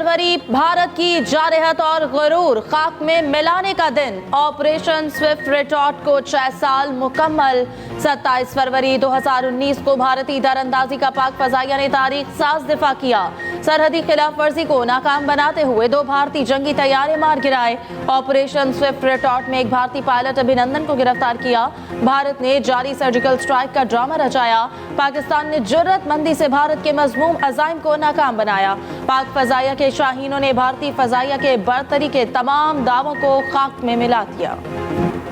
फरवरी भारत की जारहत और गुरूर खाक में मिलाने का दिन। ऑपरेशन स्विफ्ट रिटॉर्ट को 6 साल मुकम्मल। 27 फरवरी 2019 को भारतीय दरअंदाजी का पाक फजाइया ने तारीख साज दिफा किया। सरहदी खिलाफ वर्जी को नाकाम बनाते हुए 2 भारतीय जंगी तैयारे मार गिराए। ऑपरेशन स्विफ्ट रिटॉर्ट में एक भारतीय पायलट अभिनंदन को गिरफ्तार किया। भारत ने जारी सर्जिकल स्ट्राइक का ड्रामा रचाया। पाकिस्तान ने जुर्रतमंदी से भारत के मजमूम अज़ाइम को नाकाम बनाया। पाक फजाइया के शाहीनों ने भारतीय फजाइया के बरतरी के तमाम दावों को खाक में मिला दिया।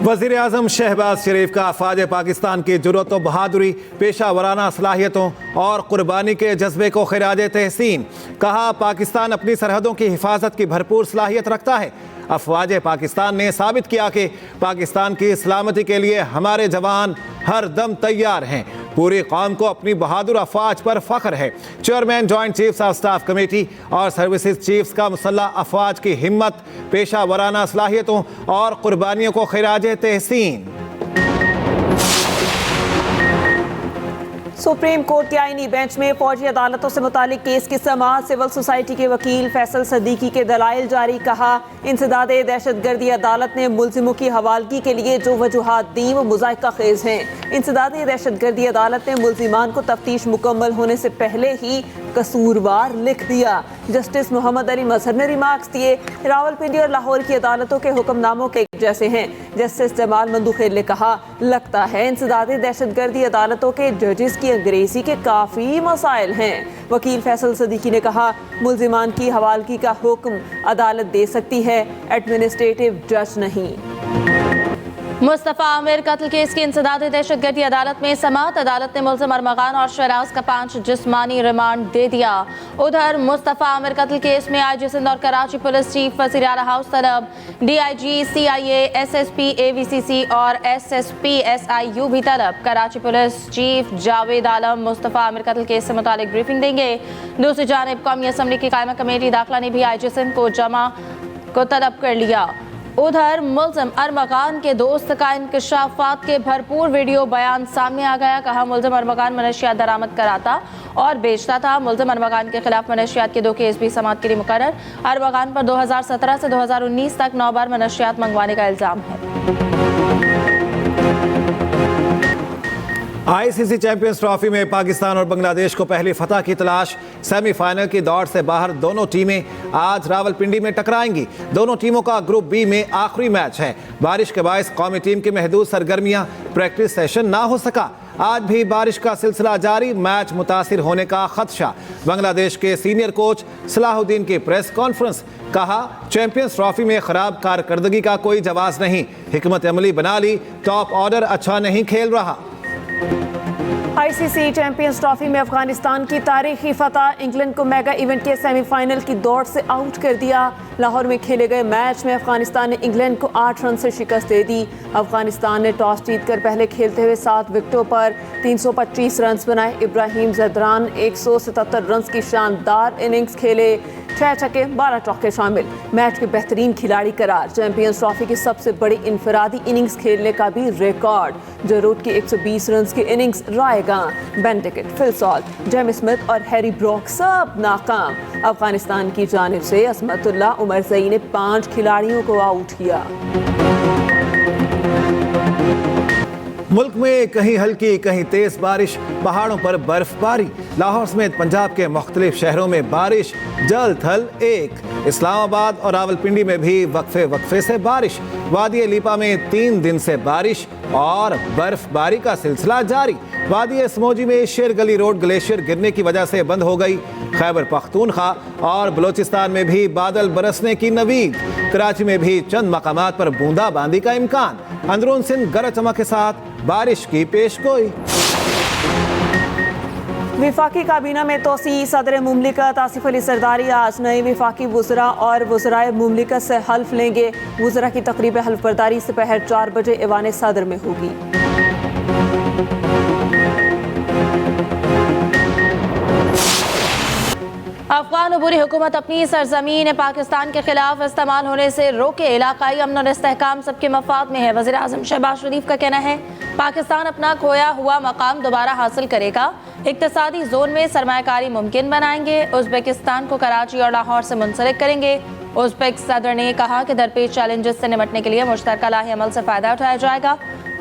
वज़ीर आज़म शहबाज शरीफ का अफ़वाज पाकिस्तान की जुर्रत व बहादुरी, पेशा वराना सलाहियतों और कुर्बानी के जज्बे को खिराज तहसीन। कहा, पाकिस्तान अपनी सरहदों की हिफाजत की भरपूर सलाहियत रखता है। अफ़वाज पाकिस्तान ने साबित किया कि पाकिस्तान की सलामती के लिए हमारे जवान हर दम तैयार हैं। पूरी कौम को अपनी बहादुर अफ़वाज पर फ़ख्र है। Chairman joint chiefs of staff committee और सर्विसेज चीफ्स का मुसल्लह अफ़वाज की हिम्मत, पेशा वराना सलाहियतों और कुर्बानियों को खिराज तहसीन। सुप्रीम कोर्ट के आईनी बेंच में फौजी अदालतों से मुतालिक केस की समाअत। सिविल सोसाइटी के वकील फैसल सदीकी के दलाइल जारी। कहा, इंसदादे दहशतगर्दी अदालत ने मुल्जिमों की हवालगी के लिए जो वजूहात दी वो मुज़ायका खेज हैं। इंसदादे दहशतगर्दी अदालत ने मुल्जिमान को तफ्तीश मुकम्मल होने से पहले ही कसूरवार लिख दिया। जस्टिस मोहम्मद अली मजहर ने रिमार्क्स दिए, रावलपिंडी और लाहौर की अदालतों के हुक्मनामों के जैसे हैं। जस्टिस जमाल मंदूखेल ने कहा, लगता है इंसदादे दहशतगर्दी अदालतों के जजेस की अंग्रेजी के काफ़ी मसाइल हैं। वकील फैसल सदीकी ने कहा, मुल्जिमान की हवालगी का हुक्म अदालत दे सकती है, एडमिनिस्ट्रेटिव जज नहीं। मुस्तफ़ा आमिर कत्ल केस की इंसदादी दहशतगर्दी अदालत में समाअत। अदालत ने मुल्ज़िम अरमगान और शराज का 5 जिस्मानी रिमांड दे दिया। उधर मुस्तफ़ा आमिर कत्ल केस में आईजी सिंध और कराची पुलिस चीफ वज़ीर आला हाउस तलब। डीआईजी, सीआईए, एसएसपी एवीसीसी और एसएसपी एसआईयू भी तलब। कराची पुलिस चीफ जावेद आलम मुस्तफ़ा आमिर कत्ल केस से मुतालिक ब्रीफिंग देंगे। दूसरी जानिब कौमी असम्बली की कायमा कमेटी दाखिला ने भी आईजी सिंध को जमा को तलब कर लिया। उधर मुल्ज़िम अरमगान के दोस्त का इंकशाफात के भरपूर वीडियो बयान सामने आ गया। कहा, मुल्ज़िम अरमगान मनशियात दरामद कराता और बेचता था। मुल्ज़िम अरमगान के खिलाफ मनशियात के 2 केस भी समाअत के लिए मुकर्रर। अरमगान पर 2017 से 2019 तक 9 बार मनशियात मंगवाने का इल्ज़ाम है। आईसीसी चैंपियंस ट्रॉफी में पाकिस्तान और बांग्लादेश को पहली फतह की तलाश। सेमीफाइनल की दौड़ से बाहर दोनों टीमें आज रावलपिंडी में टकराएंगी। दोनों टीमों का ग्रुप बी में आखिरी मैच है। बारिश के बायस कौमी टीम की महदूद सरगर्मियां, प्रैक्टिस सेशन ना हो सका। आज भी बारिश का सिलसिला जारी, मैच मुतासिर होने का खदशा। बांग्लादेश के सीनियर कोच सलाहुद्दीन की प्रेस कॉन्फ्रेंस। कहा, चैंपियंस ट्रॉफी में खराब कारकर्दगी का कोई जवाब नहीं, हिकमत अमली बना ली, टॉप ऑर्डर अच्छा नहीं खेल रहा। आईसीसी चैंपियंस ट्रॉफी में अफगानिस्तान की तारीखी फतह। इंग्लैंड को मेगा इवेंट के सेमीफाइनल की दौड़ से आउट कर दिया। लाहौर में खेले गए मैच में अफगानिस्तान ने इंग्लैंड को 8 रन से शिकस्त दे दी। अफगानिस्तान ने टॉस जीतकर पहले खेलते हुए 7 विकेटों पर 325 रन बनाए। इब्राहिम ज़दरान 177 रन की शानदार इनिंग्स खेले। 6 छक्के 12 चौके शामिल। मैच के बेहतरीन खिलाड़ी करार। चैंपियंस ट्रॉफी की सबसे बड़ी इनफरादी इनिंग्स खेलने का भी रिकॉर्ड। जरूरत की 120 रन की इनिंग्स रायगान, Ben Duckett, Phil Salt, Jamie Smith और हैरी ब्रॉक सब नाकाम। अफगानिस्तान की जानिब से असमतुल्लाह उमरज़ई ने 5 खिलाड़ियों को आउट किया। मुल्क में कहीं हल्की कहीं तेज बारिश, पहाड़ों पर बर्फबारी। लाहौर समेत पंजाब के मुख्तलिफ शहरों में बारिश, जल थल एक। इस्लामाबाद और रावलपिंडी में भी वक्फे वक्फे से बारिश। वादी लीपा में 3 दिन से बारिश और बर्फबारी का सिलसिला जारी। वादी समोजी में शेर गली रोड ग्लेशियर गिरने की वजह से बंद हो गई। खैबर पख्तूनख्वा और बलोचिस्तान में भी बादल बरसने की नवीद। कराची में भी चंद मकामात पर बूंदाबांदी का इम्कान। अंदरून सिंध गरज चमक के साथ बारिश की पेशगोई। विफाकी काबीना में तोसी। सदर मुमलिकत आसिफ अली सरदारी आज नए विफाकी वज़रा और वज़राए मुमलिकत से हल्फ लेंगे। वज़रा की तकरीब हल्फ बर्दारी दोपहर 4 बजे ऐवान सदर में होगी। अफगान अबूरी हुकूमत अपनी सरजमीन पाकिस्तान के खिलाफ इस्तेमाल होने से रोके। इलाकाई अमन और इस्तेहकाम सबके मफाद में है। वज़ीर आज़म शहबाज शरीफ का कहना है पाकिस्तान अपना खोया हुआ मकाम दोबारा हासिल करेगा। इक्तिसादी जोन में सरमायाकारी मुमकिन बनाएंगे। उज़्बेकिस्तान को कराची और लाहौर से मुंसलिक करेंगे। उज़्बेक सदर ने कहा कि दरपेश चैलेंजेस से निपटने के लिए मुश्तरका लाही अमल से फ़ायदा उठाया जाएगा।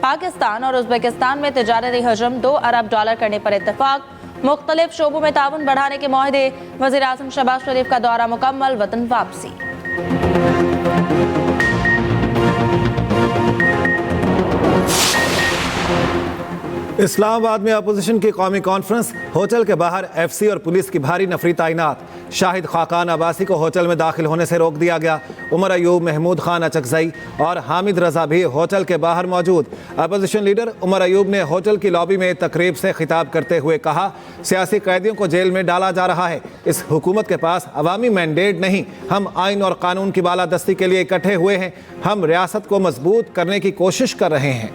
पाकिस्तान और उज़्बेकिस्तान में तिजारती हजम $2 अरब करने पर इत्तफाक। मुख्तलिफ शोबों में ताउन बढ़ाने के मुआहदे। वज़ीर आज़म शहबाज शरीफ का दौरा मुकम्मल, वतन वापसी। इस्लामाबाद में अपोजिशन की कौमी कॉन्फ्रेंस, होटल के बाहर एफसी और पुलिस की भारी नफरी तैनात। शाहिद खाकान अब्बासी को होटल में दाखिल होने से रोक दिया गया। उमर अयूब, महमूद खान अचकजई और हामिद रजा भी होटल के बाहर मौजूद। अपोजिशन लीडर उमर अयूब ने होटल की लॉबी में तकरीब से खिताब करते हुए कहा सियासी कैदियों को जेल में डाला जा रहा है। इस हुकूमत के पास अवामी मैंडेट नहीं, हम आइन और कानून की बालादस्ती के लिए इकट्ठे हुए हैं। हम रियासत को मजबूत करने की कोशिश कर रहे हैं।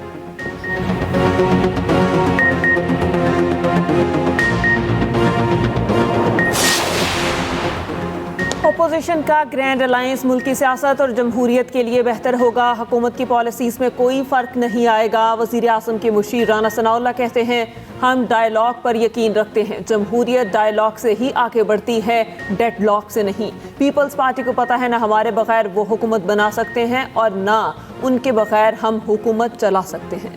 अपोजिशन का ग्रैंड अलायंस मुल्क की सियासत और जमहूरियत के लिए बेहतर होगा। हुकूमत की पॉलिसीज में कोई फ़र्क नहीं आएगा। वज़ीर आज़म के मुशीर राना सनाउल्लाह कहते हैं हम डायलॉग पर यकीन रखते हैं। जमहूरियत डायलॉग से ही आगे बढ़ती है, डेडलॉक से नहीं। पीपल्स पार्टी को पता है ना हमारे बगैर वो हुकूमत बना सकते हैं और ना उनके बगैर हम हुकूमत चला सकते हैं।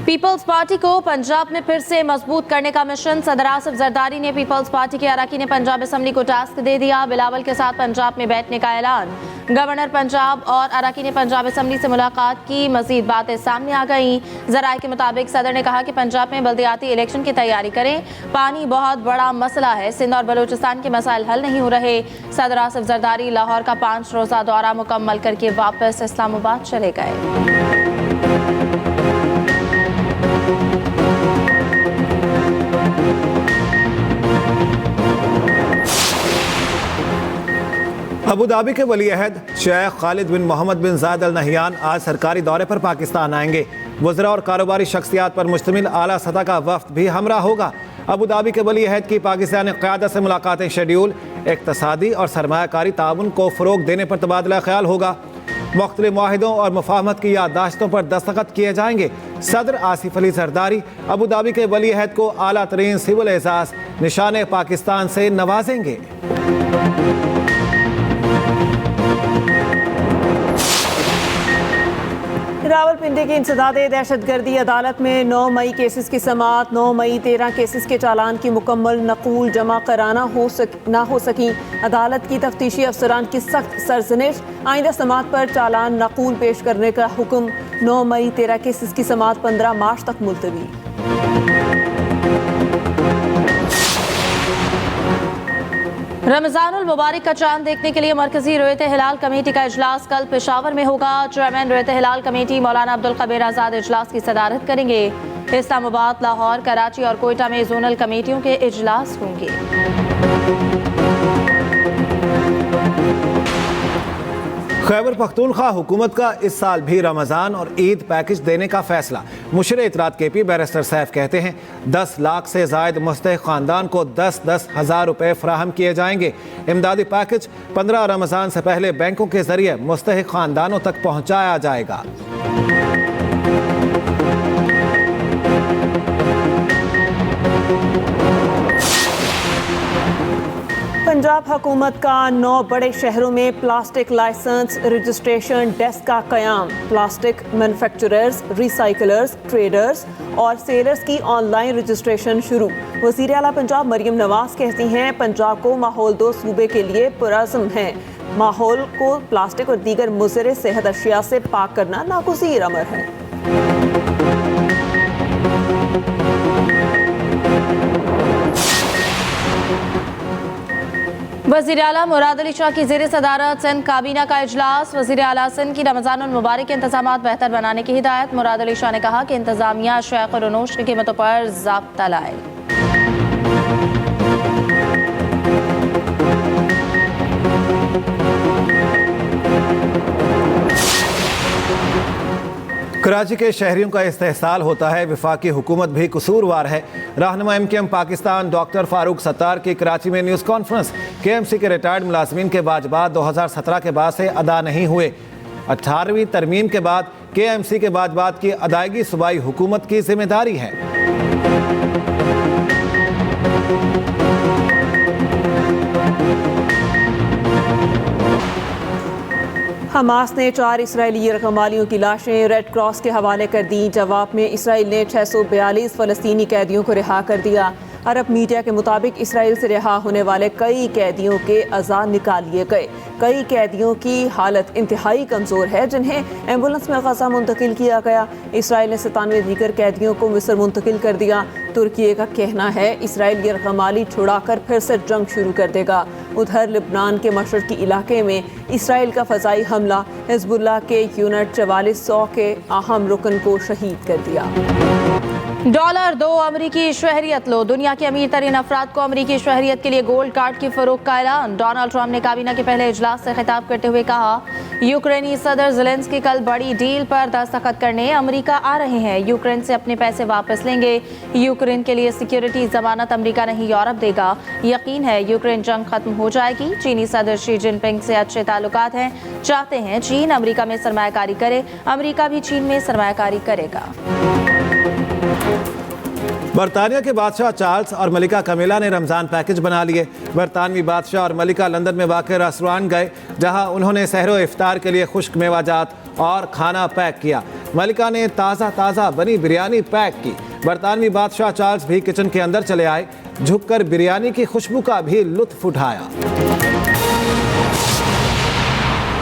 पीपल्स पार्टी को पंजाब में फिर से मजबूत करने का मिशन। सदर आसिफ जरदारी ने पीपल्स पार्टी के अराकीन पंजाब असम्बली को टास्क दे दिया। बिलावल के साथ पंजाब में बैठने का ऐलान। गवर्नर पंजाब और अराकीन पंजाब असम्बली से मुलाकात की। मजीद बातें सामने आ गई। जराये के मुताबिक सदर ने कहा कि पंजाब में बल्दियाती इलेक्शन की तैयारी करें। पानी बहुत बड़ा मसला है। सिंध और बलूचिस्तान के मसाइल हल नहीं हो रहे। सदर आसिफ जरदारी लाहौर का 5 रोज़ा दौरा मुकम्मल करके वापस इस्लामाबाद चले गए। अबू धाबी के वली अहद शेख खालिद बिन मोहम्मद बिन जायद अल नहयान आज सरकारी दौरे पर पाकिस्तान आएंगे। वज़रा और कारोबारी शख्सियात पर मुश्तमिल आला सतह का वफ्द भी हमरा होगा। अबू धाबी के वली अहद की पाकिस्तानी क़यादत से मुलाकातें शेड्यूल। इक़्तिसादी और सरमायाकारी ताउन को फ़रोग़ देने पर तबादला ख्याल होगा। मुख्तलिफ मुआहिदों और मुफाहमत की याददाश्तों पर दस्तखत किए जाएंगे। सदर आसिफ अली जरदारी अबू धाबी के वली अहद को आला तरीन सिविल एजाज़ निशान पाकिस्तान से नवाजेंगे। रावलपिंडी की इंसदादे दहशतगर्दी अदालत में 9 मई केसेस की समाअत। 9 मई 13 केसेस के चालान की मुकम्मल नकूल जमा कराना ना हो सकी। अदालत की तफ्तीशी अफसरान की सख्त सरजनिश। आइंदा समाअत पर चालान नकूल पेश करने का हुक्म। 9 मई 13 केसेस की समाअत 15 मार्च तक मुलतवी। रमजानुल मुबारक का चांद देखने के लिए मरकजी रोयत हिलाल कमेटी का इजलास कल पेशावर में होगा। चेयरमैन रोयत हिलाल कमेटी मौलाना अब्दुल कबीर आज़ाद इजलास की सदारत करेंगे। इस्लामाबाद, लाहौर, कराची और कोयटा में जोनल कमेटियों के इजलास होंगे। खैबर पख्तूनख्वा हुकूमत का इस साल भी रमज़ान और ईद पैकेज देने का फैसला। मुशीर इतरात KP बैरिस्टर सैफ कहते हैं 10 लाख से ज़ायद मुस्तहिक़ ख़ानदान को 10-10 हज़ार रुपये फराहम किए जाएंगे। इमदादी पैकेज 15 रमज़ान से पहले बैंकों के ज़रिए मुस्तहिक़ ख़ानदानों तक पहुँचाया जाएगा। पंजाब हुकूमत का 9 बड़े शहरों में प्लास्टिक लाइसेंस रजिस्ट्रेशन डेस्क का क़याम। प्लास्टिक मैन्युफैक्चरर्स, रिसाइकलर्स, ट्रेडर्स और सेलर्स की ऑनलाइन रजिस्ट्रेशन शुरू। वज़ीर आला पंजाब मरियम नवाज कहती हैं पंजाब को माहौल दो सूबे के लिए पुरअज़्म है। माहौल को प्लास्टिक और दीगर मुज़र सेहत अशिया से पाक करना नागुज़ीर अमर है। वज़ीर आला मुराद अली शाह की ज़ेर सदारत सिंध काबीना का इजलास। वज़ीर आला सिंध की रमज़ानुल मुबारक के इंतज़ामात बेहतर बनाने की हिदायत। मुराद अली शाह ने कहा कि इंतज़ामिया शेख और नोश की कीमतों पर ज़ाब्ता लाए। कराची के शहरियों का इस्तेहसाल होता है, वफाकी हुकूमत भी कसूरवार है। रहनुमा MKM पाकिस्तान डॉक्टर फारूक सत्तार की कराची में न्यूज़ कॉन्फ्रेंस। KMC के रिटायर्ड मुलाजमीन के वाजबात 2017 के बाद से अदा नहीं हुए। 18वीं तरमीम के बाद KMC के वाजबात की अदायगी सूबाई हुकूमत की जिम्मेदारी है। हमास ने 4 इसराइली रकमालियों की लाशें रेड क्रॉस के हवाले कर दी। जवाब में इसराइल ने 642 फ़लस्तीनी कैदियों को रिहा कर दिया। अरब मीडिया के मुताबिक इसराइल से रिहा होने वाले कई कैदियों के अज़ा निकाल लिए गए। कई कैदियों की हालत इंतहाई कमज़ोर है, जिन्हें एम्बुलेंस में गजा मुंतकिल किया गया। इसराइल ने 97 दीगर कैदियों को मिस्र मुंतकिल कर दिया। तुर्की का कहना है इसराइल ये रकमाली छुड़ाकर फिर से जंग शुरू कर देगा। उधर लिबनान के मशरकी इलाके में इसराइल का फ़ज़ाई हमला हिज़्बुल्लाह के यूनिट 4400 के अहम रुकन को शहीद कर दिया। $2 अमरीकी शहरियत लो। दुनिया के अमीर तरीन अफराद को अमरीकी शहरियत के लिए गोल्ड कार्ड की फरोख्त का ऐलान। डोनाल्ड ट्रंप ने काबीना के पहले इजलास से खिताब करते हुए कहा, यूक्रेनी सदर ज़ेलेंस्की कल बड़ी डील पर दस्तखत करने अमरीका आ रहे हैं। यूक्रेन से अपने पैसे वापस लेंगे। यूक्रेन के लिए सिक्योरिटी जमानत अमरीका नहीं यूरोप देगा। यकीन है यूक्रेन जंग खत्म हो जाएगी। चीनी सदर शी जिनपिंग से अच्छे ताल्लुकात हैं। चाहते हैं चीन अमरीका में सरमायाकारी करे, अमरीका भी चीन में सरमायाकारी करेगा। बरतानिया के बादशाह चार्ल्स और मलिका कमिला ने रमज़ान पैकेज बना लिए। बरतानवी बादशाह और मलिका लंदन में वाक़ रेस्टोरेंट गए, जहां उन्होंने सहरो इफ्तार के लिए खुश्क मेवाजात और खाना पैक किया। मलिका ने ताज़ा बनी बिरयानी पैक की। बरतानवी बादशाह चार्ल्स भी किचन के अंदर चले आए, झुककर बिरयानी की खुशबू का भी लुत्फ उठाया।